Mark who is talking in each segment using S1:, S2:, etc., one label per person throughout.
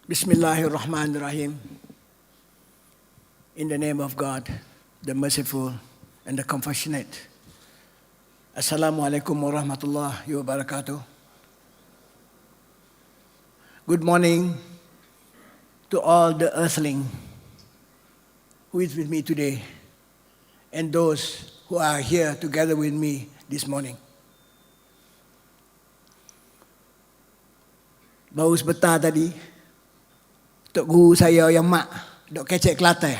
S1: Bismillahirrahmanirrahim. In the name of God, the merciful and the compassionate. Assalamu alaikum warahmatullahi wabarakatuh. Good morning to all the earthling who is with me today and those who are here together with me this morning. Baru sebentar tadi, Tok Guru saya yang mak dok kecek Kelantan.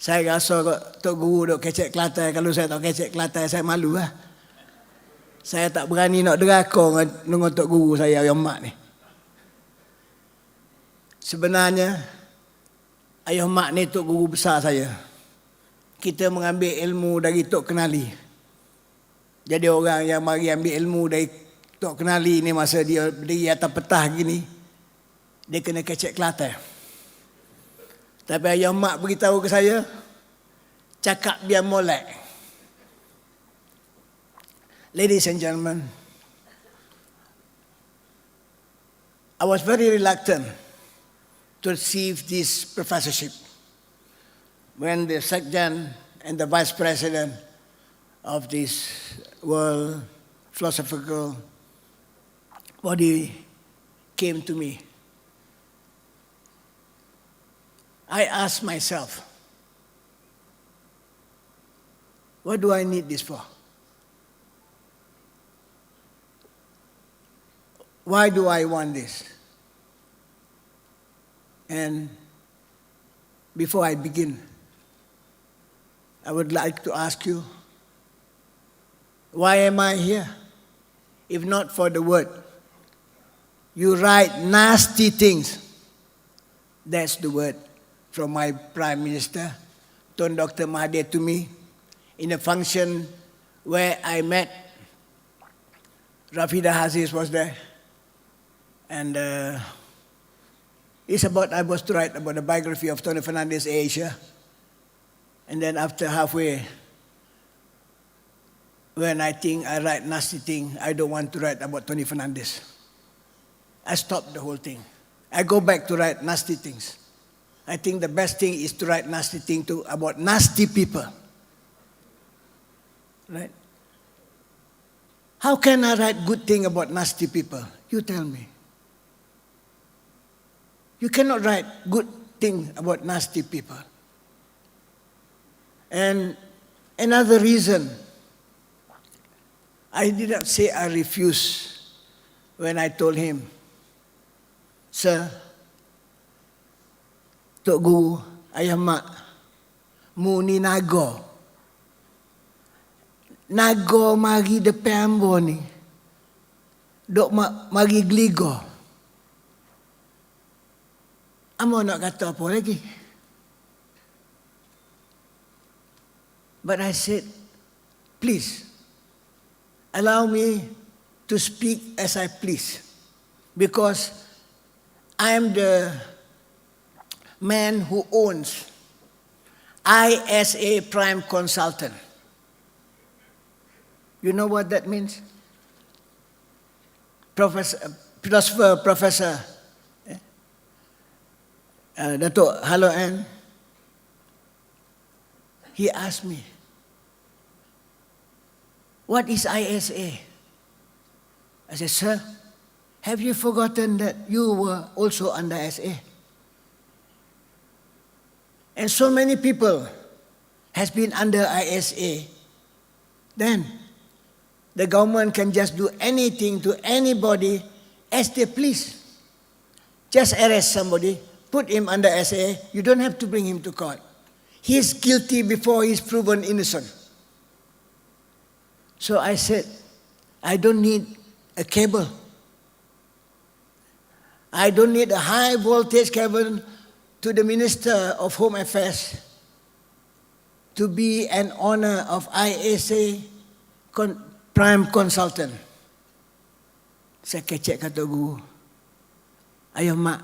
S1: Saya rasa Tok Guru dok kecek Kelantan, kalau saya tak kecek Kelantan saya malu lah. Saya tak berani nak deraka dengan Tok Guru saya yang mak ni. Sebenarnya ayah mak ni Tok Guru besar saya. Kita mengambil ilmu dari Tok Kenali. Jadi orang yang mari ambil ilmu dari Tok Kenali ni masa dia berdiri atas petah gini, dia kena kecek Kelantan. Tapi ayah mak beritahu ke saya, cakap biar molek. Ladies and gentlemen, I was very reluctant to receive this professorship when the Secretary and the Vice President of this World Philosophical Body came to me. I asked myself, what do I need this for? Why do I want this? And before I begin, I would like to ask you, why am I here? If not for the word. You write nasty things. That's the word from my Prime Minister, Tun Dr. Mahathir, to me in a function where I met Rafida Haziz was there. And it's about, I was to write about the biography of Tony Fernandez Asia. And then after halfway, when I think I write nasty thing, I don't want to write about Tony Fernandez. I stopped the whole thing. I go back to write nasty things. I think the best thing is to write nasty thing about nasty people. Right? How can I write good thing about nasty people? You tell me. You cannot write good thing about nasty people. And another reason, I did not say I refuse when I told him, Sir, Tok Guru, ayah mak, mu ni naga. Naga mari depan ambo ni. Dok mari geliga. Ambo nak kata apa lagi? But I said, please, allow me to speak as I please. Because I am the man who owns ISA Prime Consultant. You know what that means? Professor Dato' Haloan, he asked me, what is ISA? I said, sir, have you forgotten that you were also under SA? And so many people has been under ISA. Then the government can just do anything to anybody as they please. Just arrest somebody, put him under SA. You don't have to bring him to court. He is guilty before he is proven innocent. So I said, I don't need a cable. I don't need a high voltage cable to the Minister of Home Affairs to be an owner of ISA Prime Consultant. Saya kecek kata guru, ayah mak,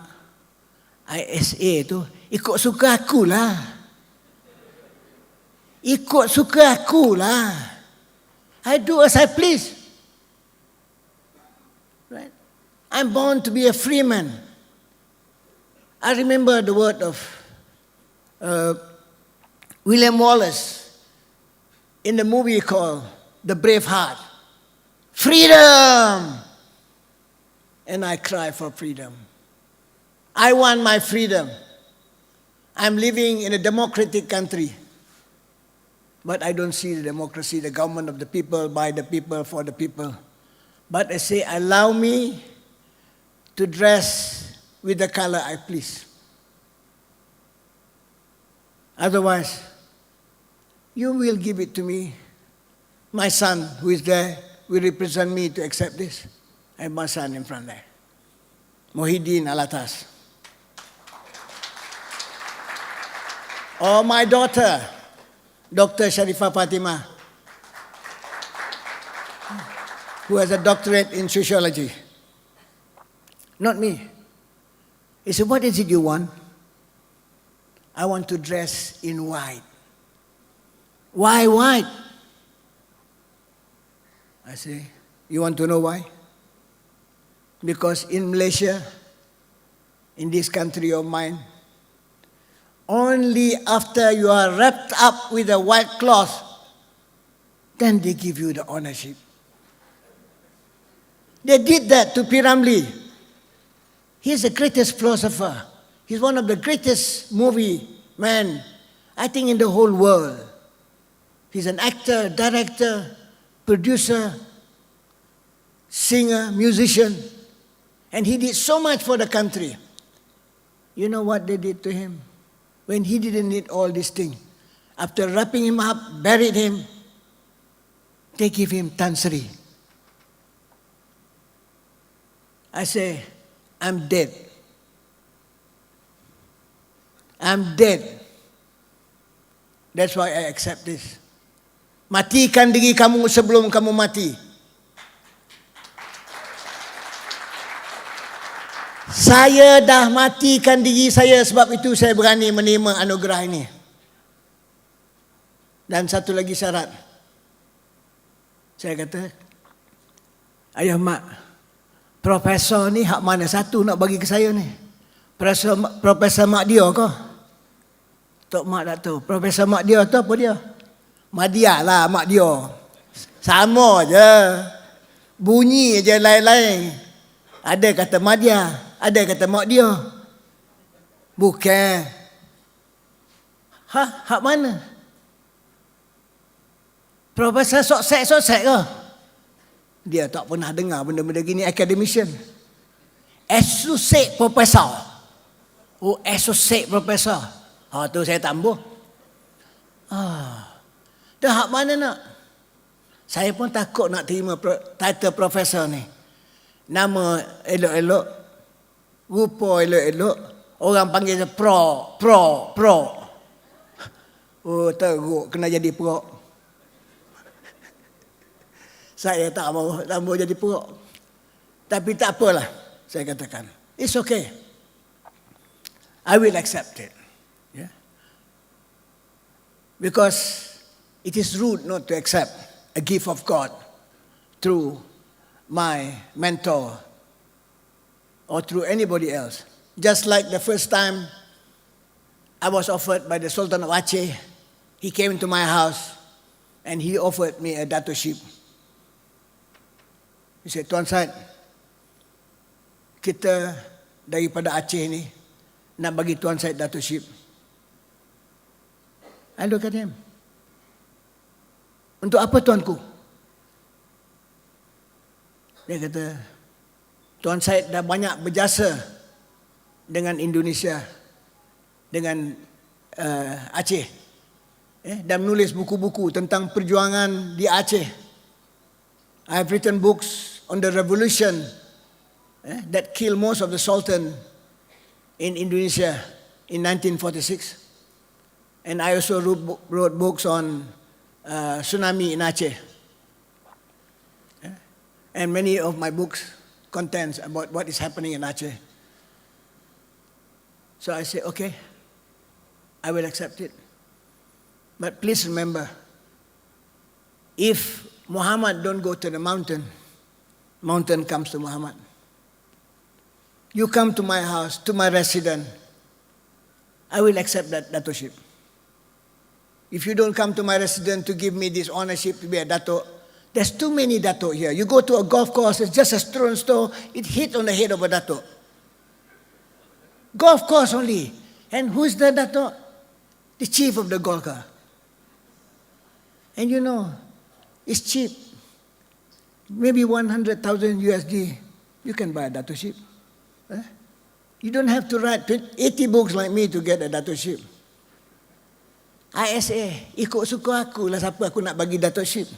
S1: ISA tu ikut suka aku lah. Ikut suka aku lah. I do as I please. Right? I'm born to be a free man. I remember the word of William Wallace in the movie called The Brave Heart. Freedom! And I cry for freedom. I want my freedom. I'm living in a democratic country. But I don't see the democracy, the government of the people, by the people, for the people. But I say, allow me to dress with the color I please. Otherwise, you will give it to me. My son, who is there, will represent me to accept this. I have my son in front there. Muhyiddin Alatas. Or my daughter, Dr. Sharifah Fatimah, who has a doctorate in sociology. Not me. He said, what is it you want? I want to dress in white. Why white? I say, you want to know why? Because in Malaysia, in this country of mine, only after you are wrapped up with a white cloth, then they give you the ownership. They did that to P. Ramlee. He's the greatest philosopher. He's one of the greatest movie men, I think, in the whole world. He's an actor, director, producer, singer, musician, and he did so much for the country. You know what they did to him? When he didn't need all these things, after wrapping him up, buried him, they give him Tan Sri. I say, I'm dead. I'm dead. That's why I accept this. Matikan diri kamu sebelum kamu mati. Saya dah matikan diri saya, sebab itu saya berani menerima anugerah ini. Dan satu lagi syarat. Saya kata, ayah mak, profesor ni hak mana satu nak bagi ke saya ni? Profesor Mak Dia ke? Tok Mak tak tahu. Profesor Mak Dia tu apa dia? Madia lah Mak Dia. Sama je. Bunyi je lain-lain. Ada kata Madia, ada kata Mak Dia. Bukan. Hak mana? Profesor soksek ke? Dia tak pernah dengar benda-benda gini, academician. Associate professor. Oh, associate professor. Tu saya tambah. Dah hak mana nak? Saya pun takut nak terima title professor ni. Nama elok-elok, rupa elok-elok, orang panggil saya pro. Oh, teruk kena jadi pro. Saya tak mau jadi pro. Tapi tak apalah, saya katakan. It's okay. I will accept it. Yeah? Because it is rude not to accept a gift of God through my mentor or through anybody else. Just like the first time I was offered by the Sultan of Aceh, he came into my house and he offered me a datukship. He said, Tuan Syed, kita daripada Aceh ni nak bagi Tuan Syed datukship. I look at him. Untuk apa tuanku? Dia kata, Tuan Syed dah banyak berjasa dengan Indonesia, dengan Aceh. Dan menulis buku-buku tentang perjuangan di Aceh. I have written books on the revolution that killed most of the Sultan in Indonesia in 1946. And I also wrote books on tsunami in Aceh. And many of my books contains about what is happening in Aceh. So I say, okay, I will accept it. But please remember, if Muhammad don't go to the mountain, mountain comes to Muhammad. you come to my house, to my residence, I will accept that datorship. If you don't come to my residence to give me this ownership to be a dato, there's too many dato here. You go to a golf course, it's just a stone store, it hit on the head of a dato. Golf course only. And who's the dato? The chief of the golf course. And you know, it's cheap. Maybe 100,000 USD, you can buy a datorship. You don't have to write 80 books like me to get a datorship. ISA, ikut suka aku lah siapa aku nak bagi datorship.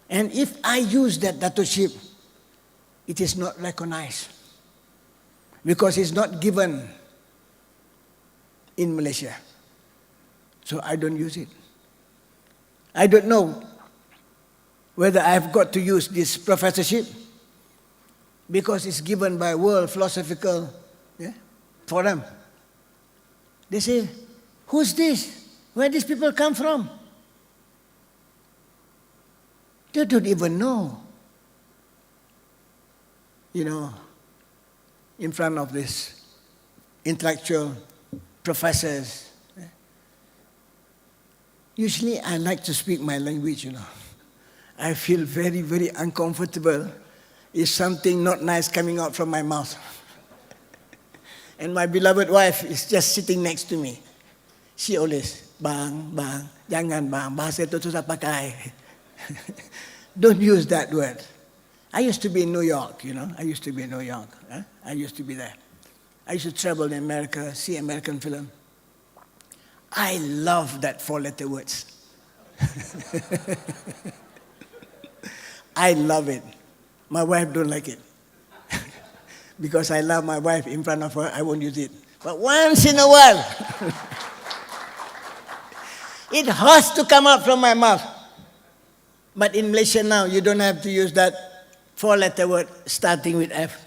S1: And if I use that datorship, it is not recognized. Because it's not given in Malaysia. So I don't use it. I don't know whether I've got to use this professorship because it's given by World Philosophical Forum. They say, who's this? Where these people come from? They don't even know. You know, in front of these intellectual professors. Usually I like to speak my language, you know. I feel very, very uncomfortable if something not nice coming out from my mouth. And my beloved wife is just sitting next to me. She always, bang, jangan bang, bahasa itu susah pakai. Don't use that word. I used to be in New York, you know. I used to be in New York. I used to be there. I used to travel in America, see American film. I love that 4-letter words. I love it. My wife don't like it. Because I love my wife in front of her, I won't use it. But once in a while, it has to come out from my mouth. But in Malaysia now, you don't have to use that 4-letter word starting with F.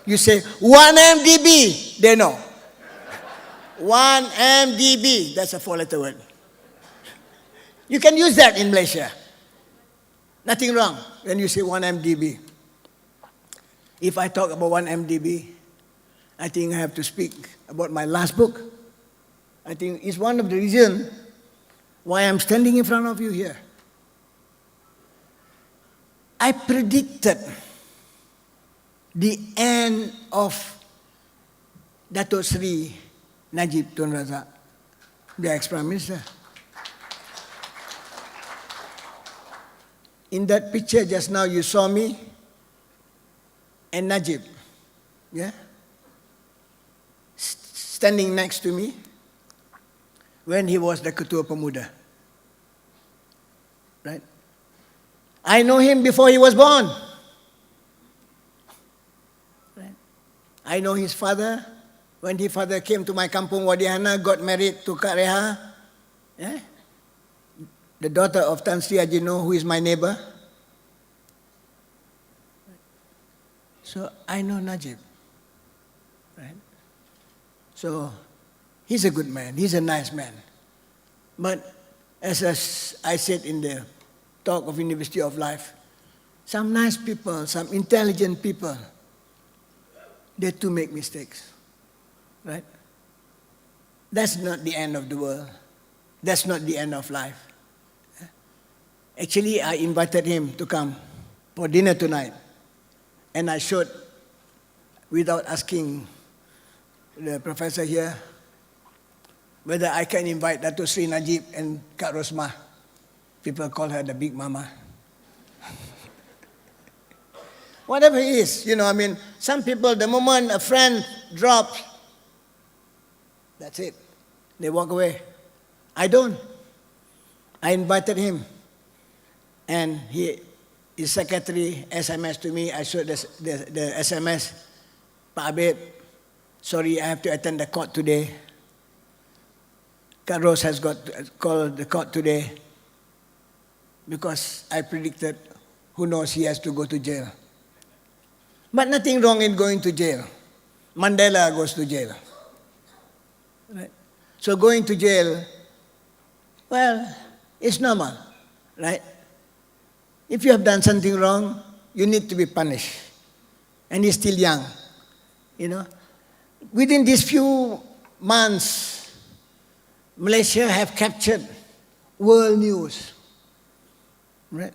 S1: You say, 1 MDB, they know. 1 MDB, that's a 4-letter word. You can use that in Malaysia. Nothing wrong when you say 1 MDB. If I talk about 1 MDB, I think I have to speak about my last book. I think it's one of the reasons why I'm standing in front of you here. I predicted the end of Dato Sri Najib Tun Razak, the ex-Prime Minister. In that picture just now you saw me and Najib, standing next to me when he was the Ketua Pemuda. Right? I know him before he was born. Right? I know his father. When his father came to my kampung Wadihana, got married to Kak Reha, the daughter of Tan Sri Ajino, who is my neighbor. So I know Najib. Right? So he's a good man. He's a nice man. But as I said in the talk of University of Life, some nice people, some intelligent people, they too make mistakes. Right? That's not the end of the world. That's not the end of life. Actually, I invited him to come for dinner tonight. And I showed, without asking the professor here, whether I can invite Dato Sri Najib and Kak Rosmah. People call her the Big Mama. Whatever it is, you know, I mean, some people, the moment a friend drops, that's it. They walk away. I don't. I invited him. And his secretary SMS to me. I showed the SMS. Pak Abid, sorry, I have to attend the court today. Kak Ros has got to call the court today because I predicted, who knows, he has to go to jail. But nothing wrong in going to jail. Mandela goes to jail. Right? So going to jail, well, it's normal, right? If you have done something wrong, you need to be punished. And he's still young. You know, within these few months, Malaysia have captured world news. Right?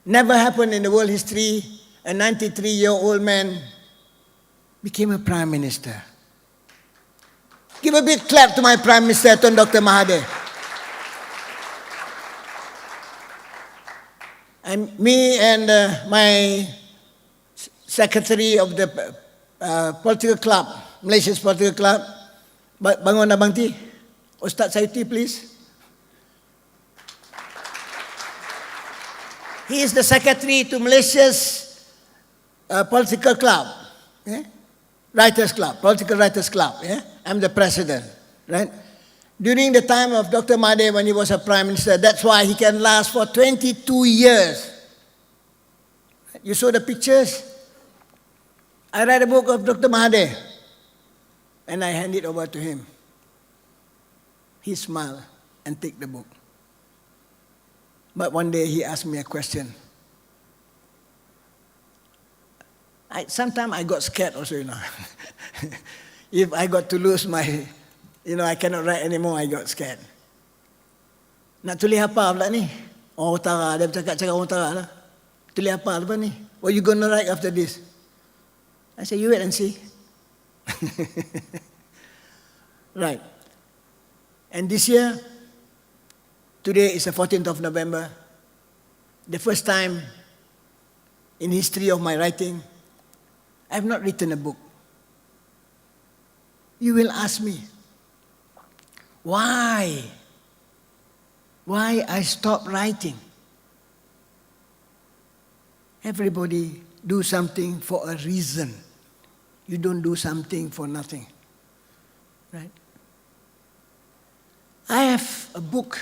S1: Never happened in the world history. A 93-year-old man became a prime minister. Give a big clap to my Prime Minister, Tun Dr. Mahathir. And me and my secretary of the political club, Malaysia's political club, bangun abang T. Ustaz Syed, please. He is the secretary to Malaysia's political club, writers club, political writers club. I'm the president, right? During the time of Dr. Mahathir, when he was a prime minister, that's why he can last for 22 years. You saw the pictures? I read a book of Dr. Mahathir, and I hand it over to him. He smiled and take the book. But one day he asked me a question. Sometimes I got scared also, you know. If I got to lose my, I cannot write anymore, I got scared. Nak tulis apa pula ni? Orang utara, dia cakap orang utara lah. Tulis apa lepas ni? What you gonna write after this? I said, you wait and see. Right. And this year, today is the 14th of November, the first time in history of my writing, I have not written a book. You will ask me, why? Why I stopped writing? Everybody do something for a reason. You don't do something for nothing. Right? I have a book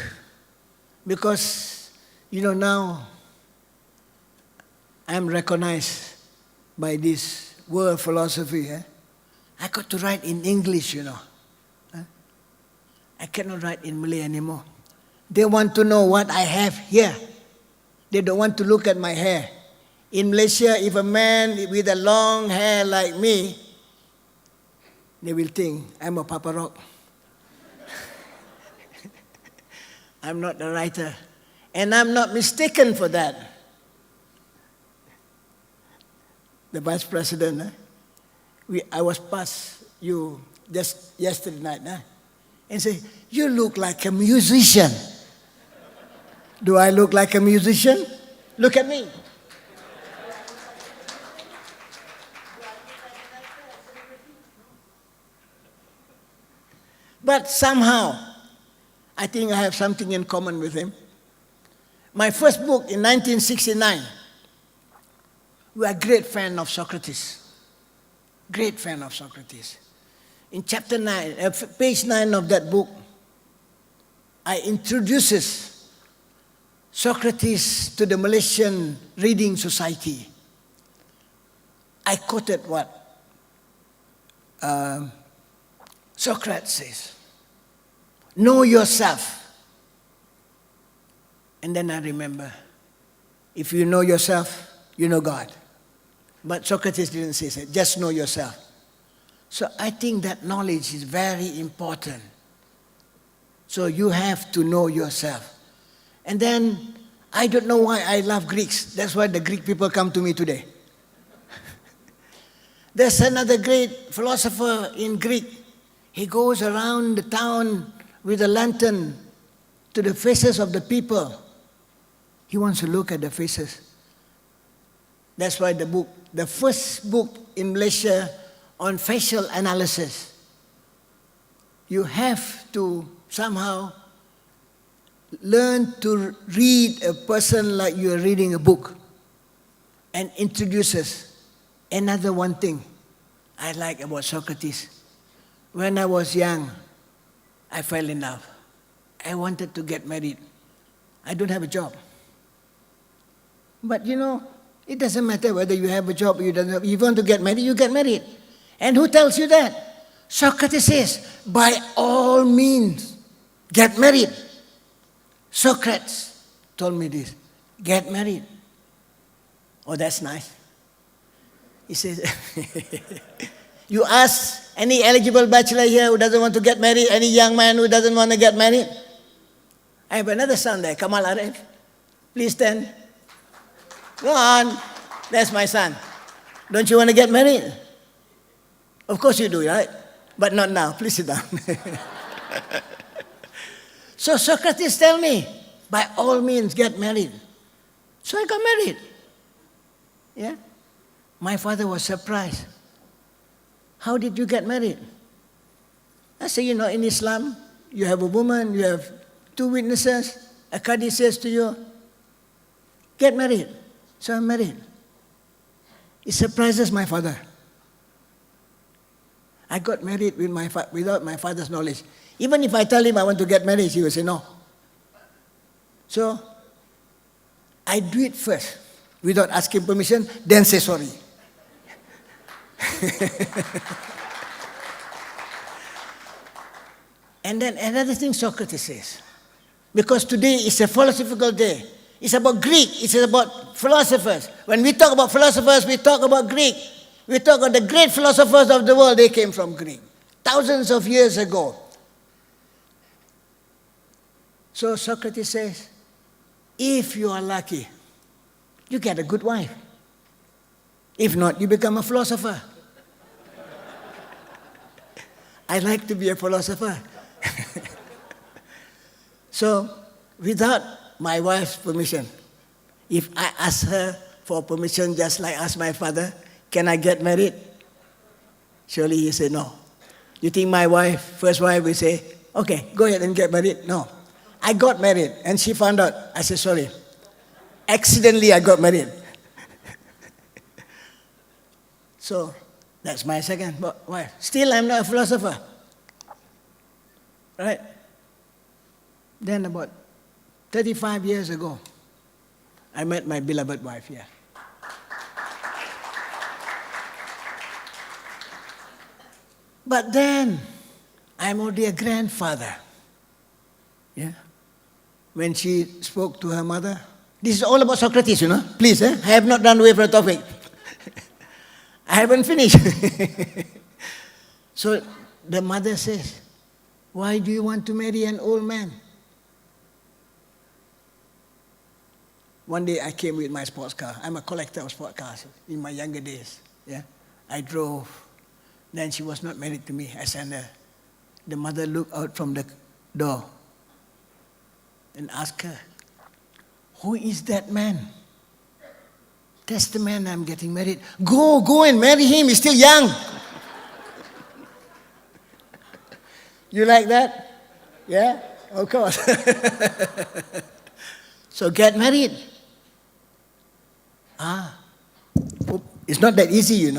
S1: because, now I'm recognized by this world philosophy. I got to write in English, I cannot write in Malay anymore. They want to know what I have here. They don't want to look at my hair. In Malaysia, if a man with a long hair like me, they will think I'm a Papa Rock. I'm not a writer. And I'm not mistaken for that. The Vice President, I was past you just yesterday night, and say, you look like a musician. Do I look like a musician? Look at me. But somehow, I think I have something in common with him. My first book in 1969, we are a great fan of Socrates. Great fan of Socrates. In chapter 9, page 9 of that book, I introduces Socrates to the Malaysian Reading Society. I quoted what Socrates says. Know yourself. And then I remember, if you know yourself, you know God. But Socrates didn't say that, just know yourself. So I think that knowledge is very important. So you have to know yourself. And then, I don't know why I love Greeks. That's why the Greek people come to me today. There's another great philosopher in Greek. He goes around the town with a lantern to the faces of the people. He wants to look at the faces. That's why the first book in Malaysia on facial analysis, you have to somehow learn to read a person like you're reading a book, and introduces another one thing I like about Socrates. When I was young, I fell in love. I wanted to get married. I don't have a job. But it doesn't matter whether you have a job or you don't have. If you want to get married, you get married. And who tells you that? Socrates says, by all means, get married. Socrates told me this, get married. Oh, that's nice. He says, You ask any eligible bachelor here who doesn't want to get married, any young man who doesn't want to get married. I have another son there, Kamal Arif. Please stand. Go on. That's my son. Don't you want to get married? Of course you do, right? But not now. Please sit down. So Socrates tell me, by all means get married. So I got married. Yeah? My father was surprised. How did you get married? I say, in Islam, you have a woman, you have 2 witnesses, a qadi says to you, get married. So I'm married. It surprises my father. I got married without my father's knowledge. Even if I tell him I want to get married, he will say no. So I do it first, without asking permission, then say sorry. And then another thing Socrates says, because today is a philosophical day. It's about Greek, it's about philosophers. When we talk about philosophers, we talk about Greek. We talk about the great philosophers of the world, they came from Greek. Thousands of years ago. So Socrates says, if you are lucky, you get a good wife. If not, you become a philosopher. I like to be a philosopher. So, without my wife's permission, if I ask her for permission just like I asked my father, can I get married? Surely he said no. You think my first wife will say, okay, go ahead and get married? No. I got married and she found out. I said, sorry. Accidentally I got married. So, that's my second wife. Still I'm not a philosopher. Right? Then about 35 years ago, I met my beloved wife here. But then, I'm already a grandfather. Yeah? When she spoke to her mother, this is all about Socrates, Please, I have not run away from the topic. I haven't finished. So the mother says, why do you want to marry an old man? One day I came with my sports car. I'm a collector of sports cars in my younger days. Yeah, I drove. Then she was not married to me. I sent her. The mother looked out from the door and asked her, who is that man? That's the man I'm getting married. Go and marry him. He's still young. You like that? Yeah? Of course. So get married. It's not that easy,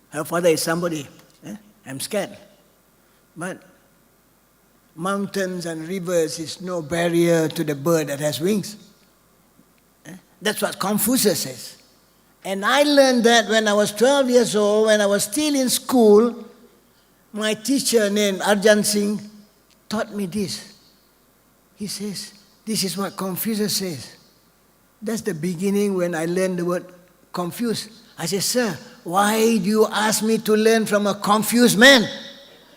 S1: Her father is somebody. I'm scared. But mountains and rivers is no barrier to the bird that has wings. That's what Confucius says. And I learned that when I was 12 years old, when I was still in school, my teacher named Arjan Singh taught me this. He says, this is what Confucius says. That's the beginning when I learned the word confused. I said, sir, why do you ask me to learn from a confused man?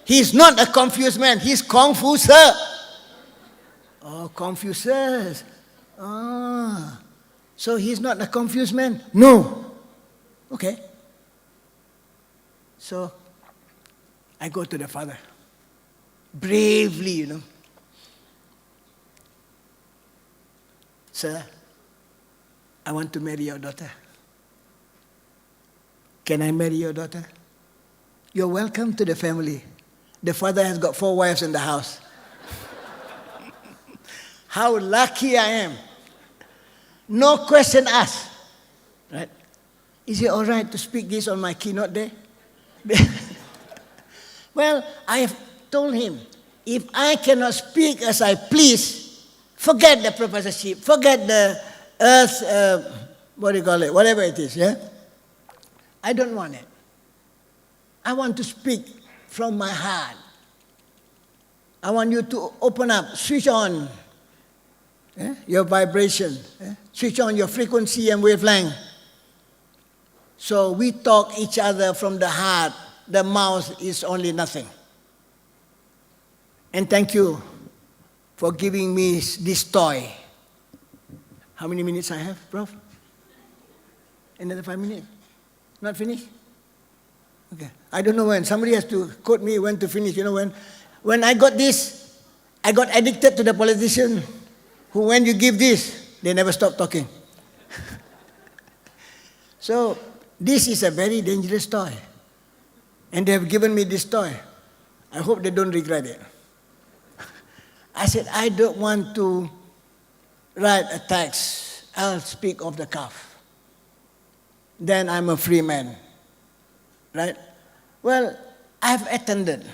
S1: He's not a confused man, he's Confucius. Oh, Confucius. So he's not a confused man? No. Okay. So I go to the father. Bravely, Sir, I want to marry your daughter. Can I marry your daughter? You're welcome to the family. The father has got 4 wives in the house. How lucky I am. No question asked. Right? Is it all right to speak this on my keynote day? Well, I have told him, if I cannot speak as I please, forget the professorship, forget the earth, whatever it is, yeah? I don't want it. I want to speak from my heart. I want you to open up, switch on your vibration, switch on your frequency and wavelength. So we talk each other from the heart. the mouth is only nothing. And thank you for giving me this toy. How many minutes I have, Prof? Another 5 minutes? Not finished? Okay. I don't know when. Somebody has to quote me when to finish. You know when? When I got this, I got addicted to the politician who, when you give this, they never stop talking. So, this is a very dangerous toy. And they have given me this toy. I hope they don't regret it. I said, I don't want to write a text. I'll speak off the cuff. Then I'm a free man. Right? Well, I've attended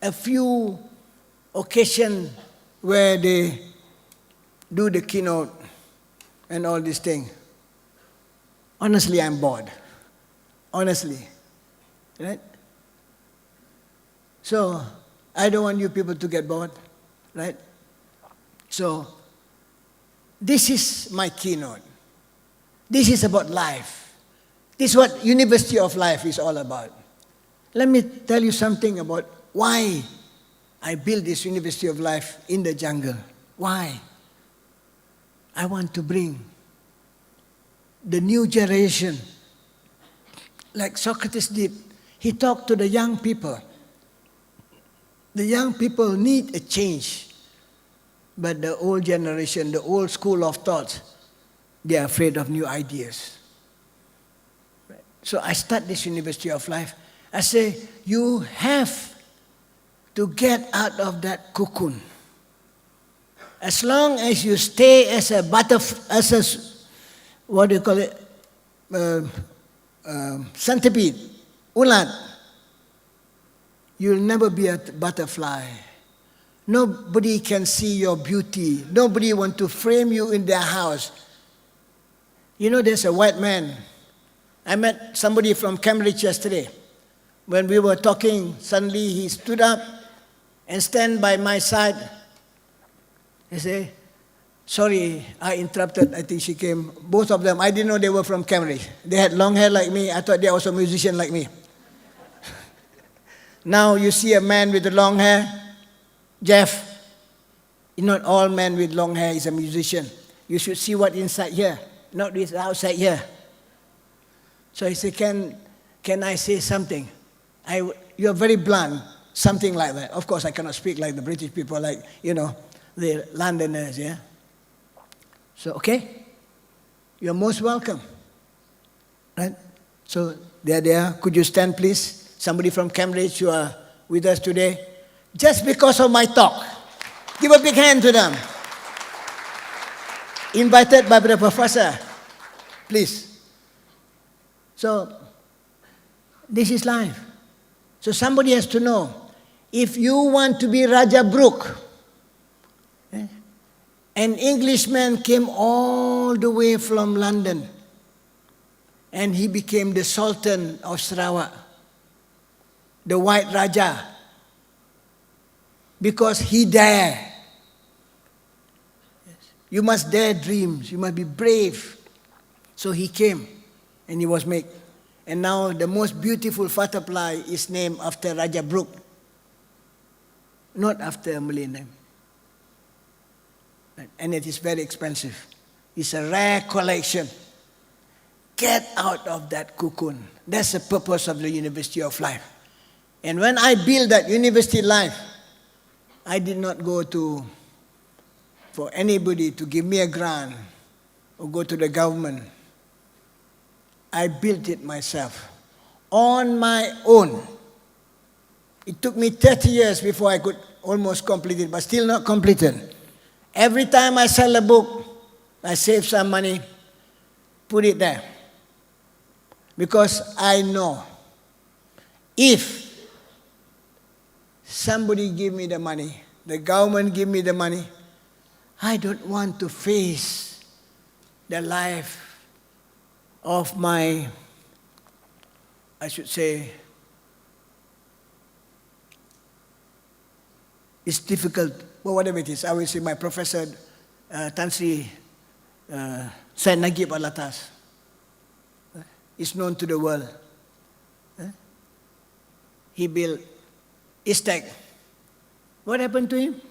S1: a few occasions where they do the keynote and all these things. Honestly, I'm bored. Honestly. Right? So, I don't want you people to get bored. Right? So, this is my keynote. This is about life. This is what University of Life is all about. Let me tell you something about why I built this University of Life in the jungle. Why? I want to bring the new generation, like Socrates did. He talked to the young people. The young people need a change. But the old generation, the old school of thought, they are afraid of new ideas. So I start this University of Life. I say, you have to get out of that cocoon. As long as you stay as a what do you call it? Centipede, ulat, you'll never be a butterfly. Nobody can see your beauty. Nobody wants to frame you in their house. You know, there's a white man. I met somebody from Cambridge yesterday. When we were talking, suddenly he stood up and stand by my side. He said, sorry, I interrupted. I think she came. Both of them, I didn't know they were from Cambridge. They had long hair like me. I thought they were also a musician like me. Now you see a man with long hair, Jeff, not all men with long hair is a musician. You should see what inside here, not this outside here. So he said, can I say something? You're very blunt, something like that. Of course, I cannot speak like the British people, like, you know, the Londoners, yeah? So, okay, you're most welcome. Right? So, there. Could you stand, please? Somebody from Cambridge who are with us today. Just because of my talk. Give a big hand to them. Invited by the professor. Please. So, this is life. So somebody has to know, if you want to be Raja Brook, an Englishman came all the way from London, and he became the Sultan of Sarawak, the White Raja, because he dared. You must dare dreams. You must be brave. So he came. And he was made. And now the most beautiful butterfly is named after Raja Brook, not after a Malay name. And it is very expensive. It's a rare collection. Get out of that cocoon. That's the purpose of the University of Life. And when I built that University Life, I did not go for anybody to give me a grant or go to the government. I built it myself, on my own. It took me 30 years before I could almost complete it, but still not completed. Every time I sell a book, I save some money, put it there. Because I know, if somebody give me the money, the government give me the money, I don't want to face the life of my, I should say, it's difficult, but whatever it is, I will say my professor, Tan Sri Syed Nagib Alatas, is known to the world. he built Istec. What happened to him?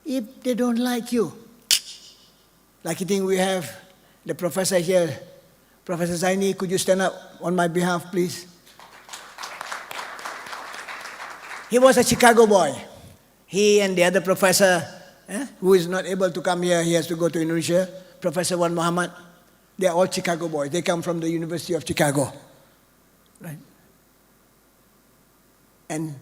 S1: If they don't like you, like you think we have the professor here, Professor Zaini, could you stand up on my behalf, please? He was a Chicago boy. He and the other professor, who is not able to come here, he has to go to Indonesia, Professor Wan Muhammad, they are all Chicago boys. They come from the University of Chicago. Right? And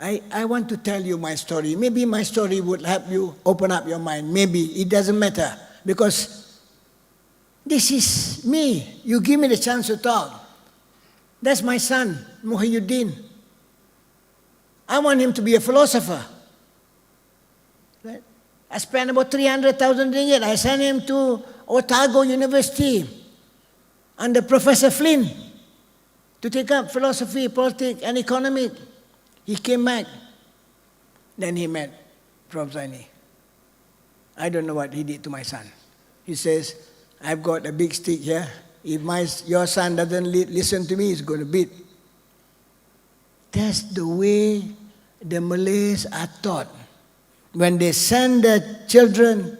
S1: I want to tell you my story. Maybe my story would help you open up your mind. Maybe. It doesn't matter. Because this is me. You give me the chance to talk. That's my son, Muhyiddin. I want him to be a philosopher. Right? I spent about 300,000 ringgit. I sent him to Otago University under Professor Flynn to take up philosophy, politics, and economics. He came back. Then he met Prof. Zaini. I don't know what he did to my son. He says, I've got a big stick here. If your son doesn't listen to me, he's going to beat. That's the way the Malays are taught. When they send their children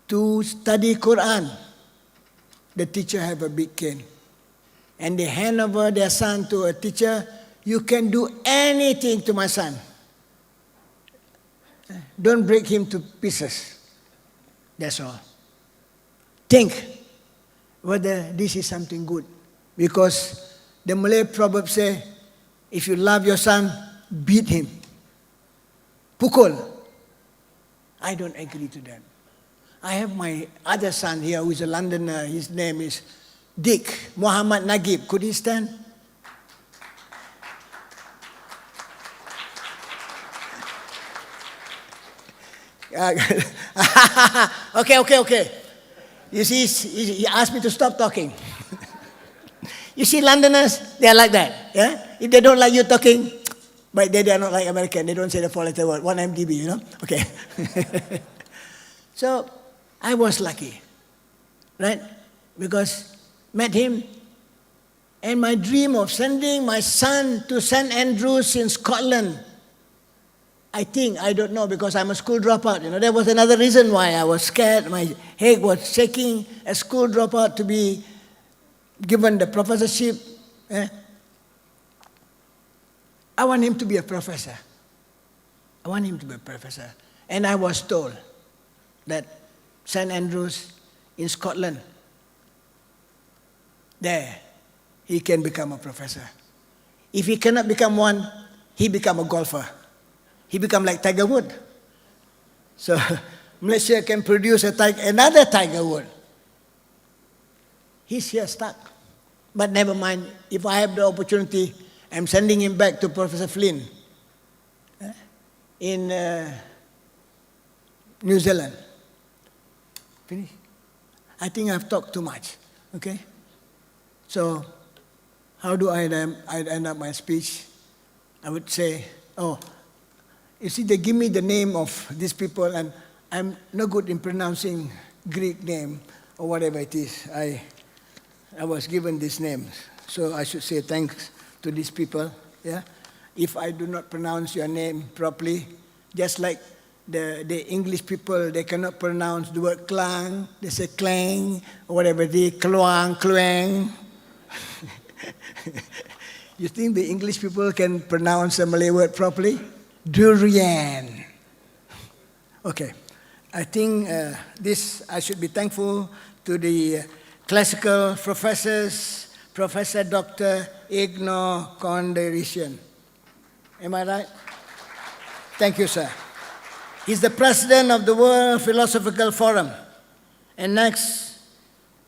S1: to study Quran, the teacher have a big cane. And they hand over their son to a teacher. You can do anything to my son. Don't break him to pieces. That's all. Think whether this is something good. Because the Malay proverb say, if you love your son, beat him. Pukul. I don't agree to that. I have my other son here who is a Londoner. His name is Dick Muhammad Nagib. Could he stand? Okay. You see, he asked me to stop talking. You see, Londoners, they are like that. Yeah? If they don't like you talking, but they are not like American. They don't say the four-letter word, 1 MDB, you know? Okay. So, I was lucky, right? Because met him, and my dream of sending my son to St. Andrews in Scotland, I don't know, because I'm a school dropout. You know, there was another reason why I was scared. My head was shaking. A school dropout to be given the professorship. I want him to be a professor. And I was told that St. Andrews in Scotland, there, he can become a professor. If he cannot become one, he become a golfer. He become like Tiger Woods. So Malaysia can produce another Tiger Woods. He's here stuck. But never mind, if I have the opportunity, I'm sending him back to Professor Flynn in New Zealand. Finish? I think I've talked too much, okay? So, how do I end up my speech? I would say, you see, they give me the name of these people, and I'm not good in pronouncing Greek name or whatever it is. I was given these names, so I should say thanks to these people. Yeah, if I do not pronounce your name properly, just like the English people, they cannot pronounce the word klang. They say clang or whatever it is, kluang, kluang. You think the English people can pronounce a Malay word properly? Durian. Okay, I think I should be thankful to the classical professors, Professor Dr. Igno Konderisian. Am I right? Thank you, sir. He's the president of the World Philosophical Forum. And next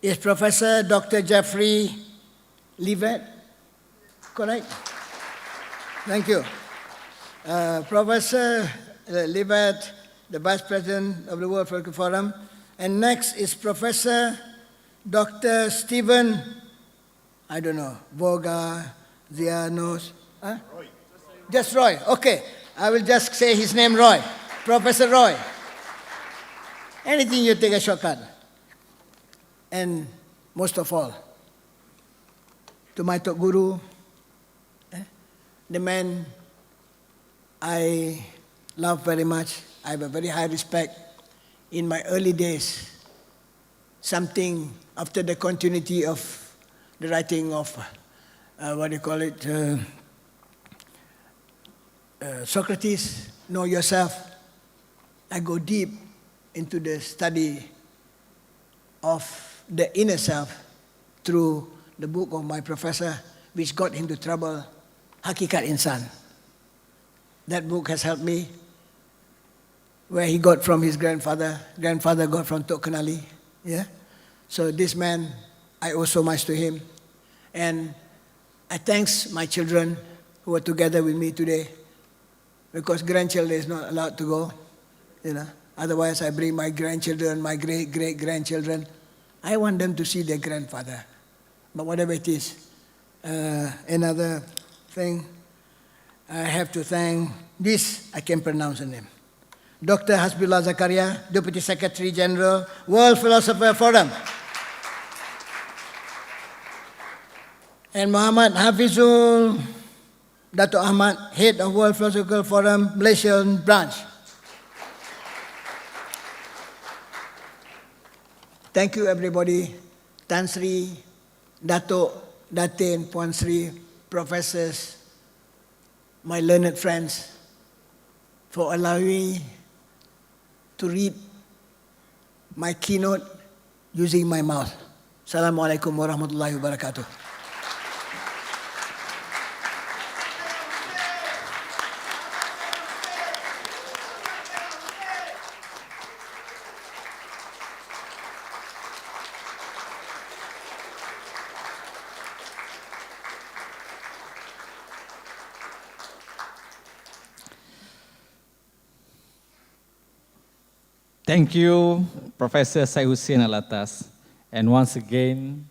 S1: is Professor Dr. Jeffrey Levet. Correct? Thank you. Professor Levet, the Vice President of the World Philosophical Forum. And next is Professor Dr. Stephen, I don't know, Voga, Zianos. Huh? Roy. Just Roy. Okay. I will just say his name, Roy. Professor Roy. Anything you take a shortcut. And most of all, to my Tok Guru, the man I love very much. I have a very high respect. In my early days, something after the continuity of the writing of, Socrates, Know Yourself, I go deep into the study of the inner self through the book of my professor, which got into trouble, Hakikat Insan. That book has helped me, where he got from his grandfather got from Tok Kenali. Yeah? So this man, I owe so much to him. And I thanks my children who are together with me today, because grandchildren is not allowed to go. Otherwise I bring my grandchildren, my great-great-grandchildren. I want them to see their grandfather. But whatever it is, another thing, I have to thank this, I can pronounce the name. Dr. Hasbullah Zakaria, Deputy Secretary General, World Philosopher Forum. And Muhammad Hafizul Dato' Ahmad, Head of World Philosophical Forum, Malaysian Branch. Thank you everybody, Tan Sri, Dato', Datin, Puan Sri, professors, my learned friends, for allowing me to read my keynote using my mouth. Assalamualaikum warahmatullahi wabarakatuh.
S2: Thank you, Professor Syed Hussein Alatas. And once again,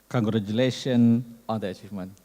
S2: congratulations on the achievement.